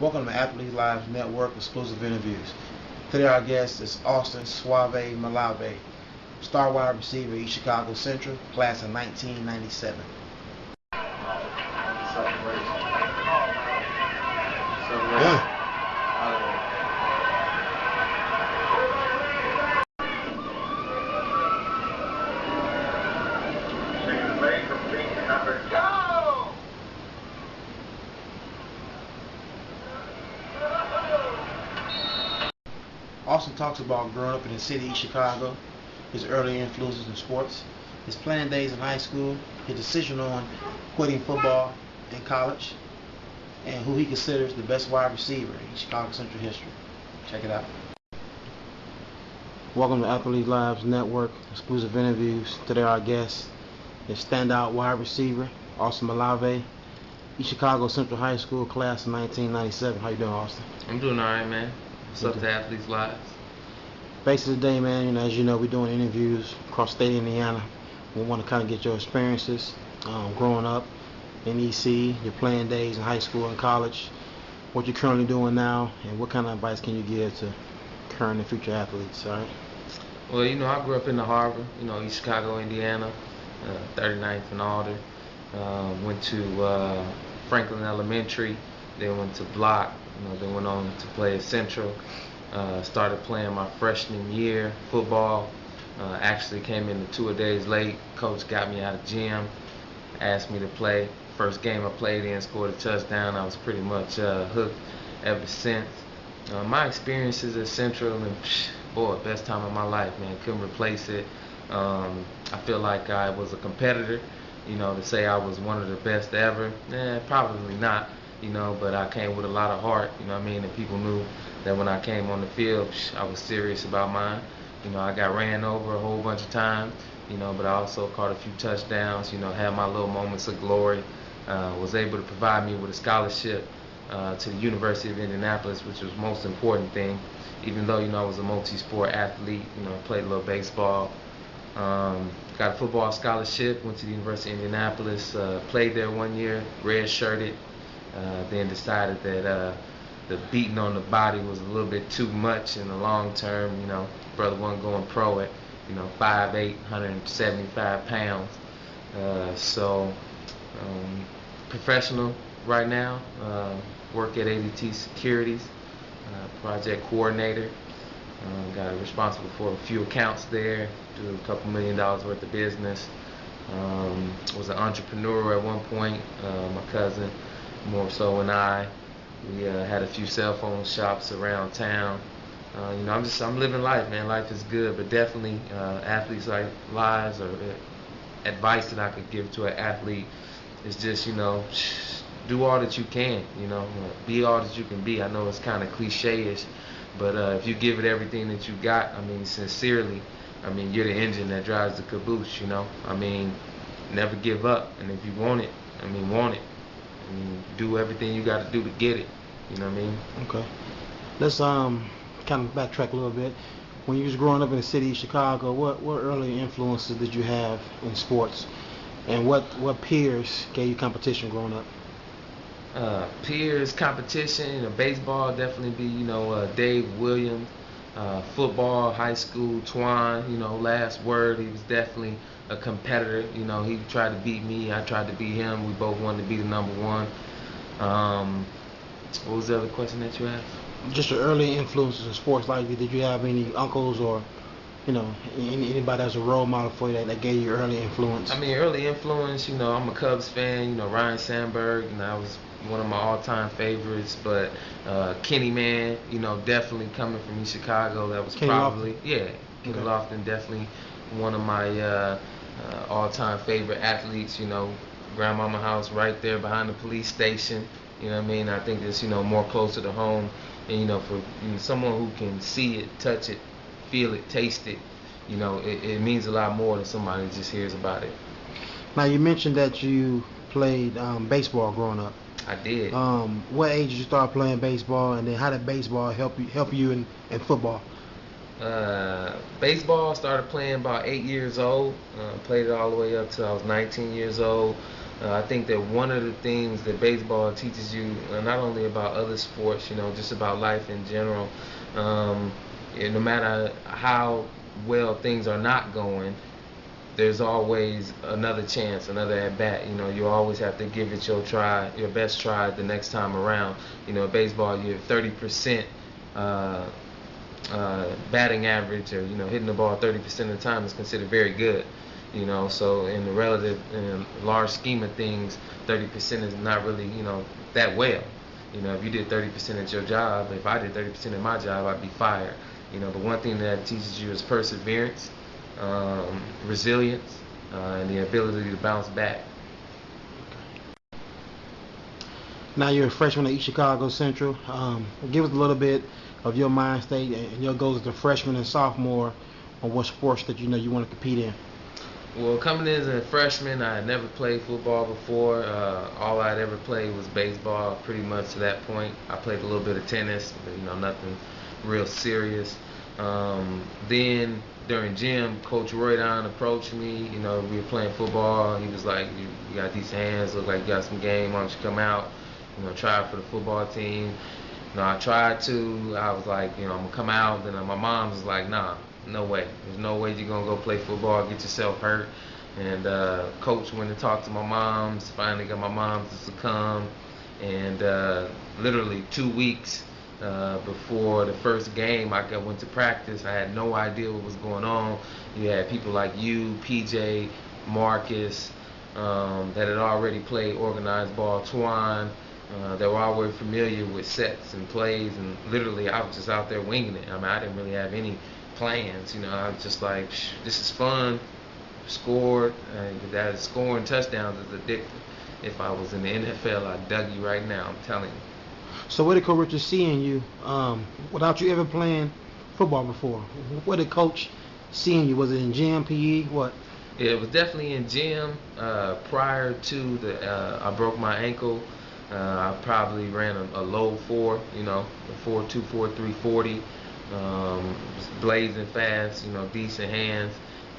Welcome to Athlete Live Network exclusive interviews. Today our guest is Austin Malave, star wide receiver, East Chicago Central, class of 1997. Yeah. Austin talks about growing up in the city of Chicago, his early influences in sports, his playing days in high school, his decision on quitting football in college, and who he considers the best wide receiver in Chicago Central history. Check it out. Welcome to Athlete Lives Network exclusive interviews. Today our guest is standout wide receiver Austin Malave, East Chicago Central High School, class of 1997. How you doing, Austin? I'm doing alright, man. What's up to Athletes Lives? Base of the day, man, as you know, we're doing interviews across state of Indiana. We want to kind of get your experiences growing up in EC, your playing days in high school and college, what you're currently doing now, and what kind of advice can you give to current and future athletes, all right? Well, I grew up in the harbor, East Chicago, Indiana, 39th and Alder. Went to Franklin Elementary, then went to Block, then went on to play at Central. Started playing my freshman year football. Actually came in 2 days late. Coach got me out of gym, asked me to play. First game I played in, scored a touchdown. I was pretty much hooked ever since. My experiences at Central, and boy, best time of my life, man. Couldn't replace it. I feel like I was a competitor. To say I was one of the best ever, probably not. But I came with a lot of heart. And people knew that when I came on the field, I was serious about mine. I got ran over a whole bunch of times. But I also caught a few touchdowns. Had my little moments of glory. Was able to provide me with a scholarship to the University of Indianapolis, which was the most important thing. Even though I was a multi-sport athlete, played a little baseball, got a football scholarship, went to the University of Indianapolis, played there 1 year, red-shirted, then decided that the beating on the body was a little bit too much in the long term. Brother wasn't going pro at 5'8", 175 pounds. So professional right now, work at ADT Securities, project coordinator. Got responsible for a few accounts there, do a couple $1 million worth of business. Was an entrepreneur at one point. My cousin, more so, and we had a few cell phone shops around town. I'm living life, man. Life is good, but definitely athletes like lives, or advice that I could give to an athlete is just do all that you can. Be all that you can be. I know it's kind of cliche-ish, but if you give it everything that you got, sincerely, you're the engine that drives the caboose. Never give up, and if you want it, want it. Do everything you got to do to get it. You know what I mean? Okay. Let's kind of backtrack a little bit. When you was growing up in the city of Chicago, what early influences did you have in sports, and what peers gave you competition growing up? Peers, competition, baseball definitely be, Dave Williams. Football, high school, Twan, last word, he was definitely a competitor. He tried to beat me, I tried to beat him. We both wanted to be the number one. What was the other question that you asked? Just your early influences in sports. Like, did you have any uncles or anybody as a role model for you that gave you early influence? Early influence, I'm a Cubs fan. Ryan Sandberg, that was one of my all-time favorites. But Kenny Man, definitely coming from East Chicago, that was Kenny Lofton, definitely one of my all-time favorite athletes. Grandmama house right there behind the police station. I think it's more closer to home, and for someone who can see it, touch it, feel it, taste it, it means a lot more than somebody who just hears about it. Now, you mentioned that you played baseball growing up. I did. What age did you start playing baseball, and then how did baseball help you in football? Baseball started playing about 8 years old. Played it all the way up till I was 19 years old. I think that one of the things that baseball teaches you, not only about other sports, just about life in general, no matter how well things are not going, there's always another chance, another at bat. You always have to give it your best try the next time around. Baseball, you have 30% batting average, or hitting the ball 30% of the time is considered very good. So in the large scheme of things, 30% is not really that well. If you did 30% at your job, if I did 30% at my job, I'd be fired. The one thing that teaches you is perseverance, resilience, and the ability to bounce back. Now you're a freshman at East Chicago Central. Give us a little bit of your mind state and your goals as a freshman and sophomore on what sports that you want to compete in. Well, coming in as a freshman, I had never played football before. All I'd ever played was baseball, pretty much to that point. I played a little bit of tennis, but nothing real serious. Then during gym, Coach Roydon approached me. We were playing football. He was like, "You got decent hands. Look like you got some game. Why don't you come out? Try out for the football team." I tried to. I was like, I'm gonna come out. Then my mom was like, "Nah, no way. There's no way you're gonna go play football, get yourself hurt." And Coach went and talked to my moms. Finally got my mom to succumb. And literally 2 weeks before the first game, I went to practice. I had no idea what was going on. You had people like you, PJ, Marcus, that had already played organized ball, Twan, that were already familiar with sets and plays, and literally I was just out there winging it. I didn't really have any plans. I was just like, this is fun. Scored. That scoring touchdowns is addictive. If I was in the NFL, I'd dug you right now. I'm telling you. So what did Coach Richard see in you without you ever playing football before? What did Coach see in you? Was it in gym, PE, what? Yeah, it was definitely in gym. Prior to I broke my ankle. I probably ran a low 4, a 4.2, 4.3, 40. Blazing fast, decent hands.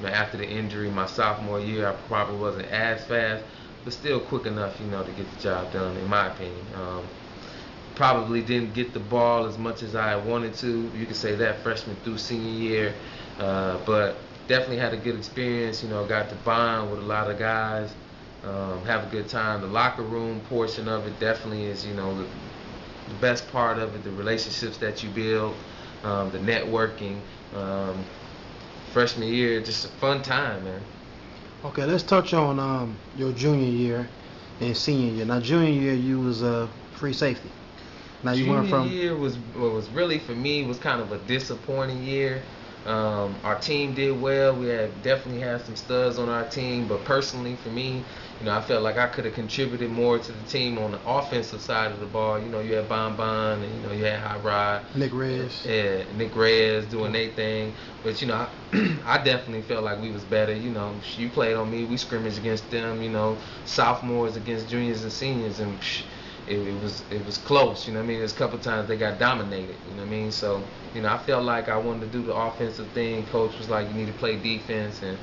After the injury, my sophomore year, I probably wasn't as fast, but still quick enough, to get the job done, in my opinion. Probably didn't get the ball as much as I wanted to. You could say that freshman through senior year, but definitely had a good experience. Got to bond with a lot of guys, have a good time. The locker room portion of it definitely is, the best part of it. The relationships that you build, the networking. Freshman year, just a fun time, man. Okay, let's touch on your junior year and senior year. Now, junior year, you was a free safety. Now you went from Junior year was really, for me, was kind of a disappointing year. Our team did well. We definitely had some studs on our team, but personally for me, I felt like I could have contributed more to the team on the offensive side of the ball. You had Bon Bon, and you had Hot Rod, Nick Reyes. Yeah, Nick Reyes doing their thing. But I definitely felt like we was better. You played on me. We scrimmaged against them. Sophomores against juniors and seniors, and it was close. There's a couple times they got dominated. So I felt like I wanted to do the offensive thing. Coach was like, you need to play defense, and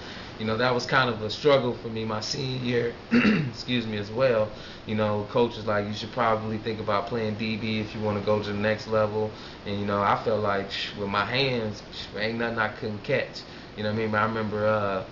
that was kind of a struggle for me my senior year. Excuse me, as well. Coach was like, you should probably think about playing DB if you want to go to the next level. And I felt like with my hands, ain't nothing I couldn't catch. But I remember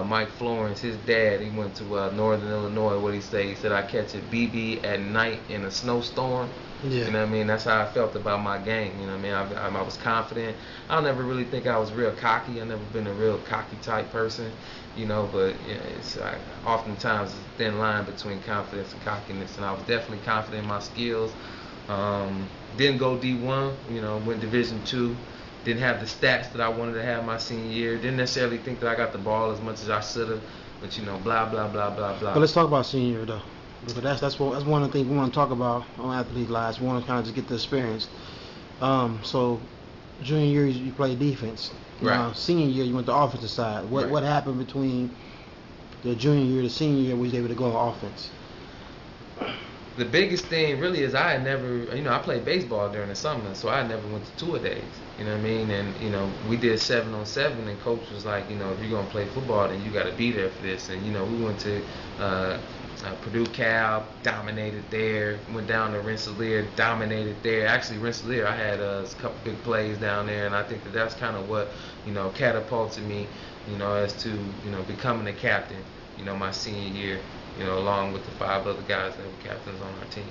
Mike Florence, his dad, he went to Northern Illinois. What he said? He said, I catch a BB at night in a snowstorm. Yeah. That's how I felt about my game. I was confident. I never really think I was real cocky. I never been a real cocky type person. But it's oftentimes it's a thin line between confidence and cockiness. And I was definitely confident in my skills. Didn't go D1. Went Division II. Didn't have the stats that I wanted to have my senior year. Didn't necessarily think that I got the ball as much as I should have. But blah blah blah blah blah. But let's talk about senior year though, because that's one of the things we want to talk about on Athlete Lives. We want to kind of just get the experience. So junior year you played defense. Right. Senior year you went to the offensive side. What happened between the junior year to senior year? Was you able to go on offense? The biggest thing really is I had never, I played baseball during the summer, so I never went to tour days. And we did 7-on-7, and coach was like, if you're gonna play football, then you got to be there for this. And we went to Purdue Cal, dominated there. Went down to Rensselaer, dominated there. Actually, Rensselaer, I had a couple big plays down there, and I think that that's kind of what catapulted me, as to becoming a captain. My senior year, along with the 5 other guys that were captains on our team.